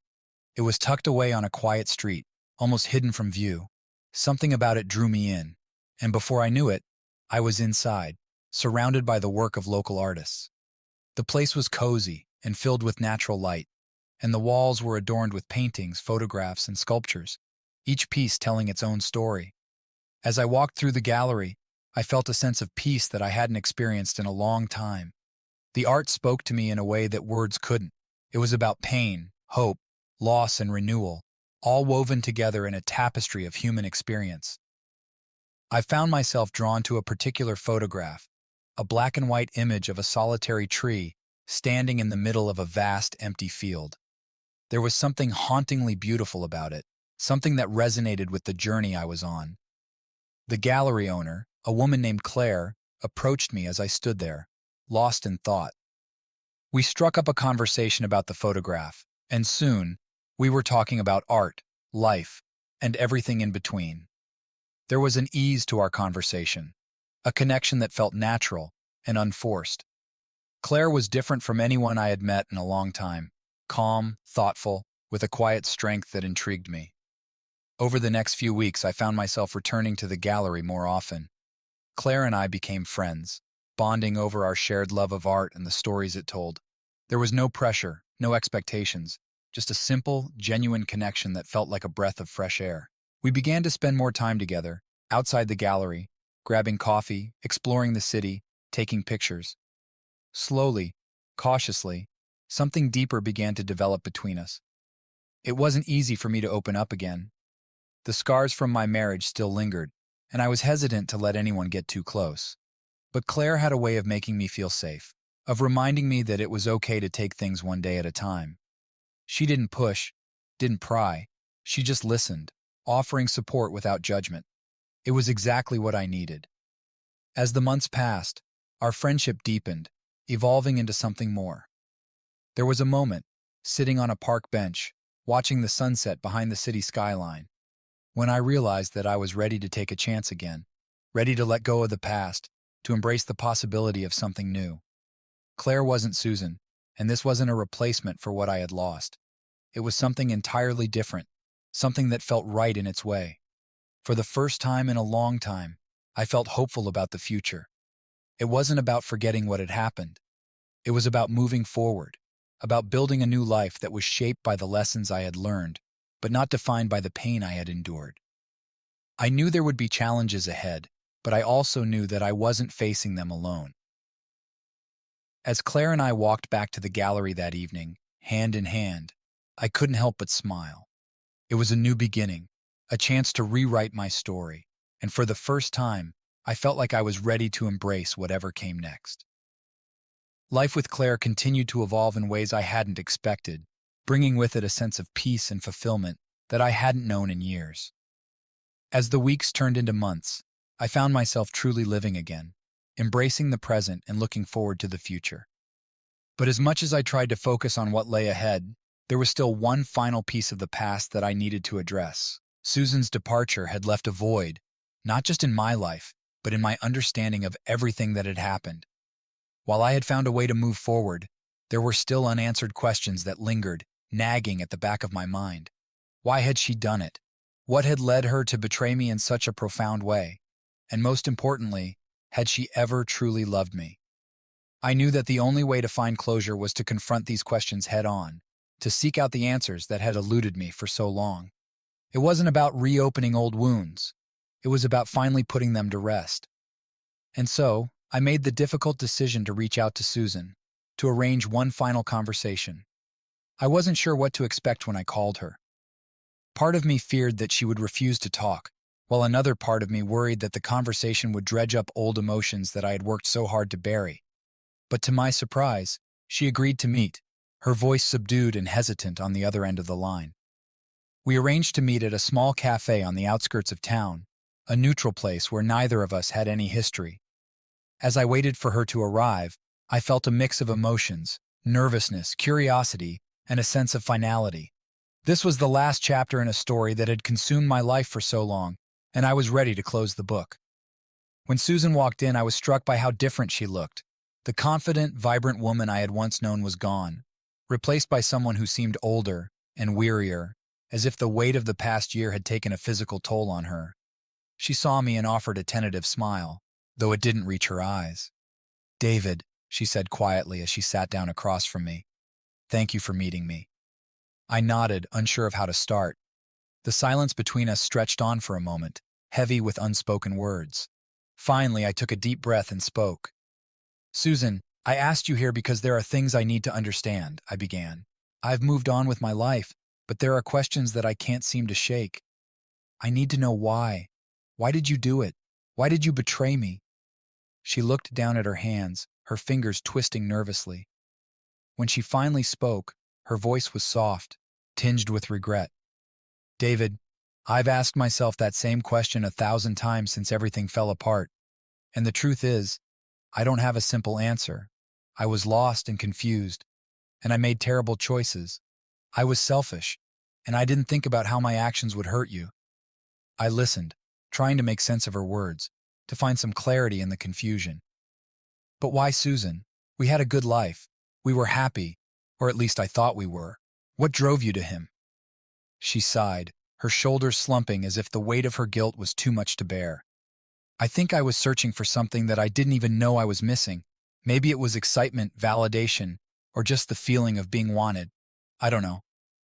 It was tucked away on a quiet street, almost hidden from view. Something about it drew me in, and before I knew it, I was inside, surrounded by the work of local artists. The place was cozy and filled with natural light, and the walls were adorned with paintings, photographs, and sculptures, each piece telling its own story. As I walked through the gallery, I felt a sense of peace that I hadn't experienced in a long time. The art spoke to me in a way that words couldn't. It was about pain, hope, loss, and renewal, all woven together in a tapestry of human experience. I found myself drawn to a particular photograph, a black and white image of a solitary tree standing in the middle of a vast, empty field. There was something hauntingly beautiful about it, something that resonated with the journey I was on. The gallery owner, a woman named Claire, approached me as I stood there, lost in thought. We struck up a conversation about the photograph, and soon, we were talking about art, life, and everything in between. There was an ease to our conversation, a connection that felt natural and unforced. Claire was different from anyone I had met in a long time, calm, thoughtful, with a quiet strength that intrigued me. Over the next few weeks, I found myself returning to the gallery more often. Claire and I became friends, bonding over our shared love of art and the stories it told. There was no pressure, no expectations, just a simple, genuine connection that felt like a breath of fresh air. We began to spend more time together, outside the gallery, grabbing coffee, exploring the city, taking pictures. Slowly, cautiously, something deeper began to develop between us. It wasn't easy for me to open up again. The scars from my marriage still lingered, and I was hesitant to let anyone get too close. But Claire had a way of making me feel safe, of reminding me that it was okay to take things one day at a time. She didn't push, didn't pry. She just listened, offering support without judgment. It was exactly what I needed. As the months passed, our friendship deepened, evolving into something more. There was a moment, sitting on a park bench, watching the sunset behind the city skyline, when I realized that I was ready to take a chance again, ready to let go of the past, to embrace the possibility of something new. Claire wasn't Susan, and this wasn't a replacement for what I had lost. It was something entirely different, something that felt right in its way. For the first time in a long time, I felt hopeful about the future. It wasn't about forgetting what had happened. It was about moving forward, about building a new life that was shaped by the lessons I had learned, but not defined by the pain I had endured. I knew there would be challenges ahead, but I also knew that I wasn't facing them alone. As Claire and I walked back to the gallery that evening, hand in hand, I couldn't help but smile. It was a new beginning, a chance to rewrite my story, and for the first time, I felt like I was ready to embrace whatever came next. Life with Claire continued to evolve in ways I hadn't expected, bringing with it a sense of peace and fulfillment that I hadn't known in years. As the weeks turned into months, I found myself truly living again, embracing the present and looking forward to the future. But as much as I tried to focus on what lay ahead, there was still one final piece of the past that I needed to address. Susan's departure had left a void, not just in my life, but in my understanding of everything that had happened. While I had found a way to move forward, there were still unanswered questions that lingered, nagging at the back of my mind. Why had she done it? What had led her to betray me in such a profound way? And most importantly, had she ever truly loved me? I knew that the only way to find closure was to confront these questions head-on, to seek out the answers that had eluded me for so long. It wasn't about reopening old wounds. It was about finally putting them to rest. And so, I made the difficult decision to reach out to Susan, to arrange one final conversation. I wasn't sure what to expect when I called her. Part of me feared that she would refuse to talk, while another part of me worried that the conversation would dredge up old emotions that I had worked so hard to bury. But to my surprise, she agreed to meet, her voice subdued and hesitant on the other end of the line. We arranged to meet at a small cafe on the outskirts of town, a neutral place where neither of us had any history. As I waited for her to arrive, I felt a mix of emotions, nervousness, curiosity, and a sense of finality. This was the last chapter in a story that had consumed my life for so long, and I was ready to close the book. When Susan walked in, I was struck by how different she looked. The confident, vibrant woman I had once known was gone, replaced by someone who seemed older and wearier, as if the weight of the past year had taken a physical toll on her. She saw me and offered a tentative smile, though it didn't reach her eyes. "David," she said quietly as she sat down across from me, "thank you for meeting me." I nodded, unsure of how to start. The silence between us stretched on for a moment, heavy with unspoken words. Finally, I took a deep breath and spoke. "Susan, I asked you here because there are things I need to understand," I began. "I've moved on with my life, but there are questions that I can't seem to shake. I need to know why. Why did you do it? Why did you betray me?" She looked down at her hands, her fingers twisting nervously. When she finally spoke, her voice was soft, tinged with regret. "David, I've asked myself that same question 1,000 times since everything fell apart. And the truth is, I don't have a simple answer. I was lost and confused, and I made terrible choices. I was selfish, and I didn't think about how my actions would hurt you." I listened, trying to make sense of her words, to find some clarity in the confusion. "But why Susan? We had a good life. We were happy, or at least I thought we were. What drove you to him?" She sighed, her shoulders slumping as if the weight of her guilt was too much to bear. "I think I was searching for something that I didn't even know I was missing. Maybe it was excitement, validation, or just the feeling of being wanted. I don't know.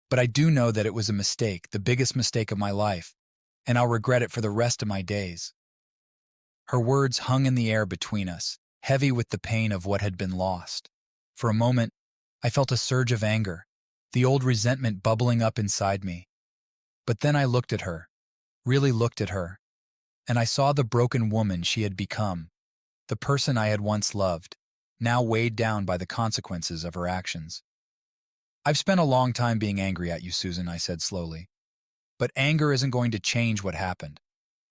But I do know that it was a mistake, the biggest mistake of my life, and I'll regret it for the rest of my days." Her words hung in the air between us, heavy with the pain of what had been lost. For a moment, I felt a surge of anger, the old resentment bubbling up inside me. But then I looked at her, really looked at her, and I saw the broken woman she had become, the person I had once loved, now weighed down by the consequences of her actions. "I've spent a long time being angry at you, Susan," I said slowly. "But anger isn't going to change what happened,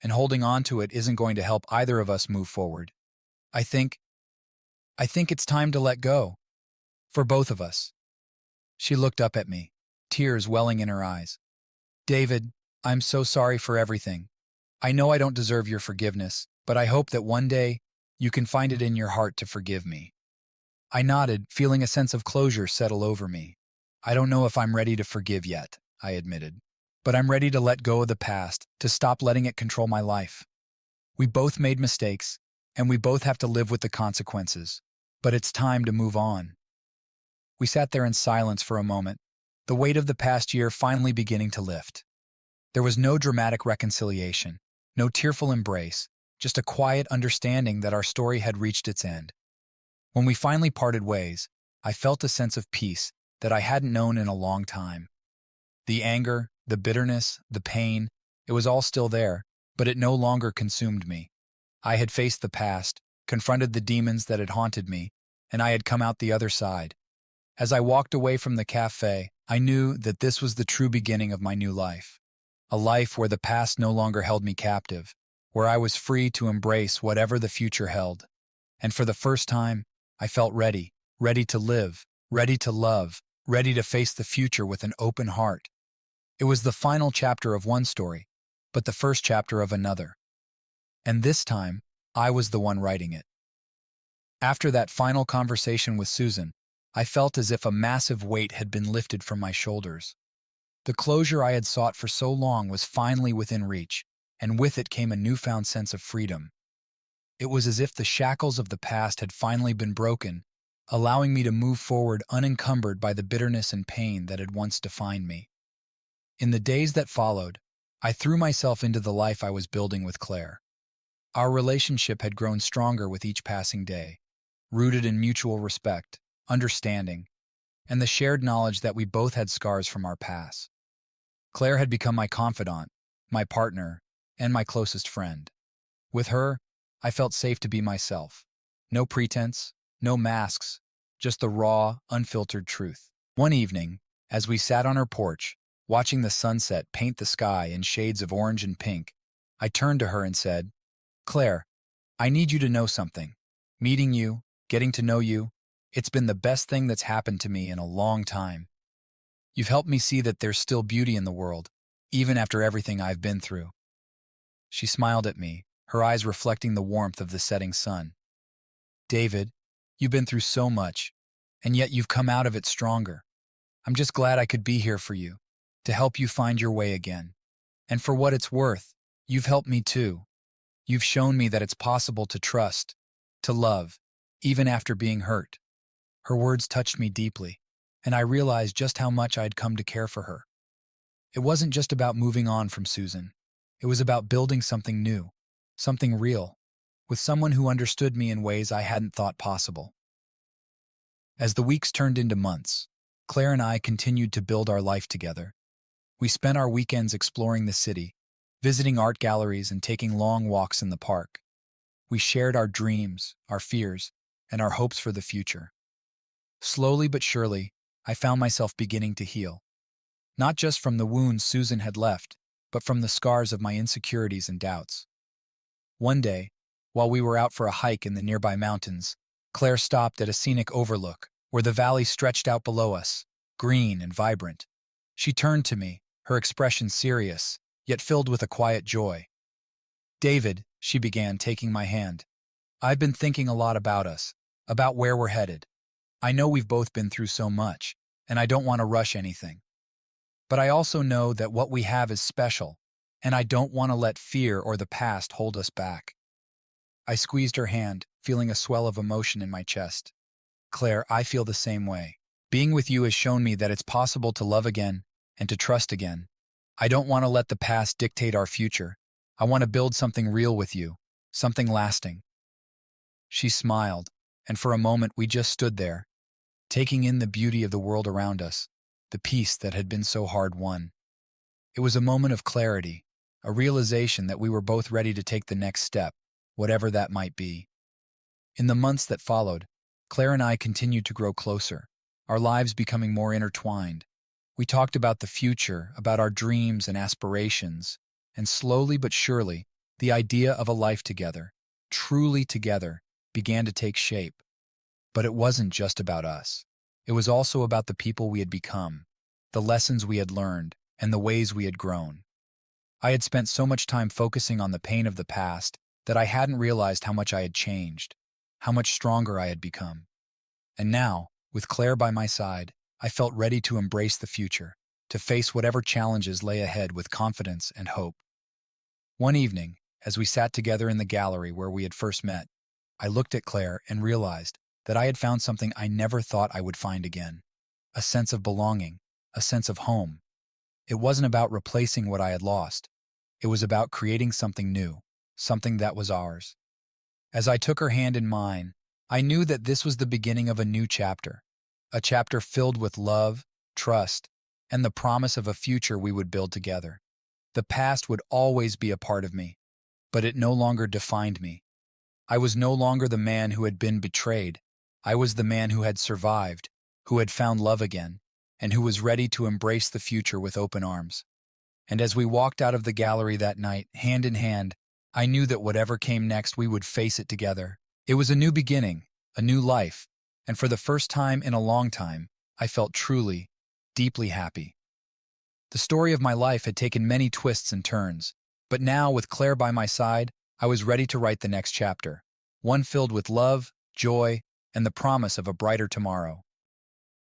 and holding on to it isn't going to help either of us move forward. I think it's time to let go. For both of us." She looked up at me, tears welling in her eyes. "David, I'm so sorry for everything. I know I don't deserve your forgiveness, but I hope that one day you can find it in your heart to forgive me." I nodded, feeling a sense of closure settle over me. "I don't know if I'm ready to forgive yet," I admitted. "But I'm ready to let go of the past, to stop letting it control my life. We both made mistakes, and we both have to live with the consequences. But it's time to move on." We sat there in silence for a moment, the weight of the past year finally beginning to lift. There was no dramatic reconciliation, no tearful embrace, just a quiet understanding that our story had reached its end. When we finally parted ways, I felt a sense of peace that I hadn't known in a long time. The anger, the bitterness, the pain, it was all still there, but it no longer consumed me. I had faced the past, confronted the demons that had haunted me, and I had come out the other side. As I walked away from the cafe, I knew that this was the true beginning of my new life. A life where the past no longer held me captive, where I was free to embrace whatever the future held. And for the first time, I felt ready, ready to live, ready to love, ready to face the future with an open heart. It was the final chapter of one story, but the first chapter of another. And this time, I was the one writing it. After that final conversation with Susan, I felt as if a massive weight had been lifted from my shoulders. The closure I had sought for so long was finally within reach, and with it came a newfound sense of freedom. It was as if the shackles of the past had finally been broken, allowing me to move forward unencumbered by the bitterness and pain that had once defined me. In the days that followed, I threw myself into the life I was building with Claire. Our relationship had grown stronger with each passing day, rooted in mutual respect, understanding, and the shared knowledge that we both had scars from our past. Claire had become my confidant, my partner, and my closest friend. With her, I felt safe to be myself. No pretense, no masks, just the raw, unfiltered truth. One evening, as we sat on her porch, watching the sunset paint the sky in shades of orange and pink, I turned to her and said, "Claire, I need you to know something. Meeting you, getting to know you, it's been the best thing that's happened to me in a long time. You've helped me see that there's still beauty in the world, even after everything I've been through." She smiled at me, her eyes reflecting the warmth of the setting sun. "David, you've been through so much, and yet you've come out of it stronger. I'm just glad I could be here for you, to help you find your way again. And for what it's worth, you've helped me too. You've shown me that it's possible to trust, to love, even after being hurt." Her words touched me deeply, and I realized just how much I'd come to care for her. It wasn't just about moving on from Susan. It was about building something new, something real, with someone who understood me in ways I hadn't thought possible. As the weeks turned into months, Claire and I continued to build our life together. We spent our weekends exploring the city, visiting art galleries and taking long walks in the park. We shared our dreams, our fears, and our hopes for the future. Slowly but surely, I found myself beginning to heal. Not just from the wounds Susan had left, but from the scars of my insecurities and doubts. One day, while we were out for a hike in the nearby mountains, Claire stopped at a scenic overlook where the valley stretched out below us, green and vibrant. She turned to me, her expression serious, yet filled with a quiet joy. "David," she began, taking my hand, "I've been thinking a lot about us, about where we're headed. I know we've both been through so much, and I don't want to rush anything. But I also know that what we have is special, and I don't want to let fear or the past hold us back." I squeezed her hand, feeling a swell of emotion in my chest. "Claire, I feel the same way. Being with you has shown me that it's possible to love again and to trust again. I don't want to let the past dictate our future. I want to build something real with you, something lasting." She smiled, and for a moment we just stood there, taking in the beauty of the world around us, the peace that had been so hard won. It was a moment of clarity, a realization that we were both ready to take the next step, whatever that might be. In the months that followed, Claire and I continued to grow closer, our lives becoming more intertwined. We talked about the future, about our dreams and aspirations, and slowly but surely, the idea of a life together, truly together, began to take shape. But it wasn't just about us. It was also about the people we had become, the lessons we had learned, and the ways we had grown. I had spent so much time focusing on the pain of the past that I hadn't realized how much I had changed, how much stronger I had become. And now, with Claire by my side, I felt ready to embrace the future, to face whatever challenges lay ahead with confidence and hope. One evening, as we sat together in the gallery where we had first met, I looked at Claire and realized that I had found something I never thought I would find again. A sense of belonging, a sense of home. It wasn't about replacing what I had lost. It was about creating something new, something that was ours. As I took her hand in mine, I knew that this was the beginning of a new chapter, a chapter filled with love, trust, and the promise of a future we would build together. The past would always be a part of me, but it no longer defined me. I was no longer the man who had been betrayed. I was the man who had survived, who had found love again, and who was ready to embrace the future with open arms. And as we walked out of the gallery that night, hand in hand, I knew that whatever came next, we would face it together. It was a new beginning, a new life, and for the first time in a long time, I felt truly, deeply happy. The story of my life had taken many twists and turns, but now, with Claire by my side, I was ready to write the next chapter, one filled with love, joy, and the promise of a brighter tomorrow.